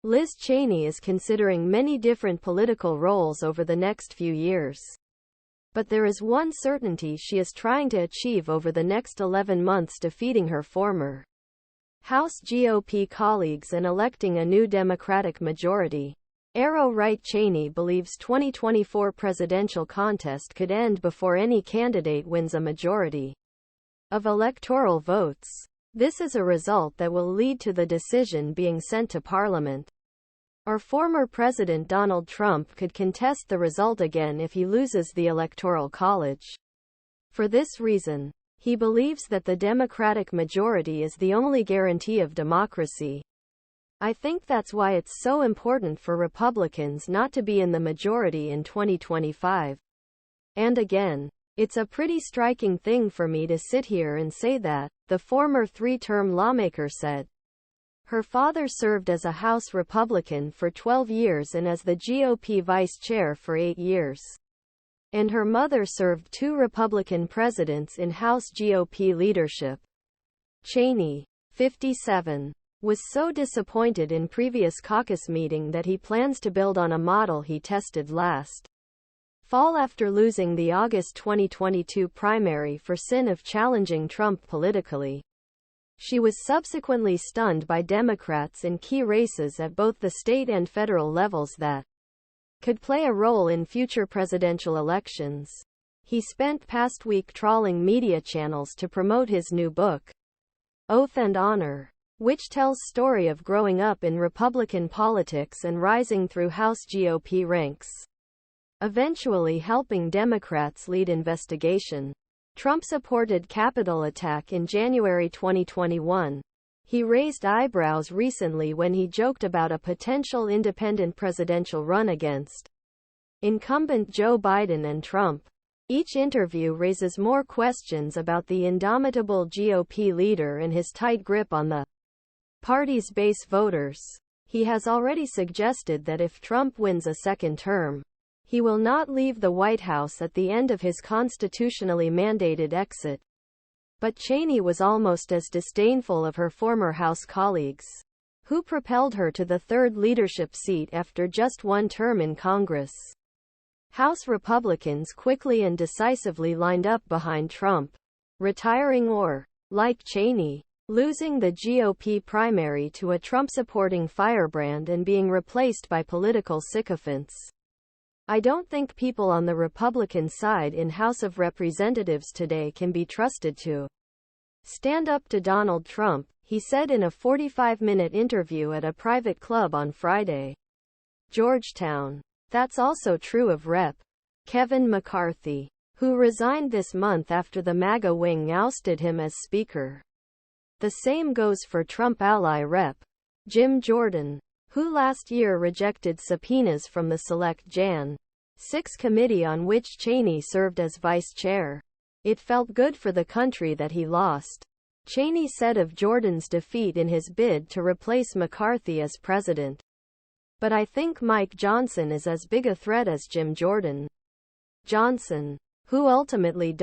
Liz Cheney is considering many different political roles over the next few years. But there is one certainty she is trying to achieve over the next 11 months: defeating her former House GOP colleagues and electing a new Democratic majority. ArrowRight Cheney believes 2024 presidential contest could end before any candidate wins a majority of electoral votes. This is a result that will lead to the decision being sent to Parliament. Our former President Donald Trump could contest the result again if he loses the Electoral College. For this reason, he believes that the Democratic majority is the only guarantee of democracy. I think that's why it's so important for Republicans not to be in the majority in 2025. And again, it's a pretty striking thing for me to sit here and say that, the former three-term lawmaker said. Her father served as a House Republican for 12 years and as the GOP vice chair for 8 years. And her mother served 2 Republican presidents in House GOP leadership. Cheney, 57, was so disappointed in previous caucus meeting that he plans to build on a model he tested last fall after losing the August 2022 primary for sin of challenging Trump politically. She was subsequently stunned by Democrats in key races at both the state and federal levels that could play a role in future presidential elections. He spent past week trawling media channels to promote his new book, Oath and Honor, which tells story of growing up in Republican politics and rising through House GOP ranks, eventually helping Democrats lead investigation. Trump-supported Capitol attack in January 2021. He raised eyebrows recently when he joked about a potential independent presidential run against incumbent Joe Biden and Trump. Each interview raises more questions about the indomitable GOP leader and his tight grip on the party's base voters. He has already suggested that if Trump wins a second term, he will not leave the White House at the end of his constitutionally mandated exit. But Cheney was almost as disdainful of her former House colleagues, who propelled her to the third leadership seat after just one term in Congress. House Republicans quickly and decisively lined up behind Trump, retiring or, like Cheney, losing the GOP primary to a Trump-supporting firebrand and being replaced by political sycophants. I don't think people on the Republican side in House of Representatives today can be trusted to stand up to Donald Trump, he said in a 45-minute interview at a private club on Friday. Georgetown. That's also true of Rep. Kevin McCarthy, who resigned this month after the MAGA wing ousted him as Speaker. The same goes for Trump ally Rep. Jim Jordan, who last year rejected subpoenas from the Select Jan. 6 committee on which Cheney served as vice chair. It felt good for the country that he lost, Cheney said of Jordan's defeat in his bid to replace McCarthy as president. But I think Mike Johnson is as big a threat as Jim Jordan. Johnson, who ultimately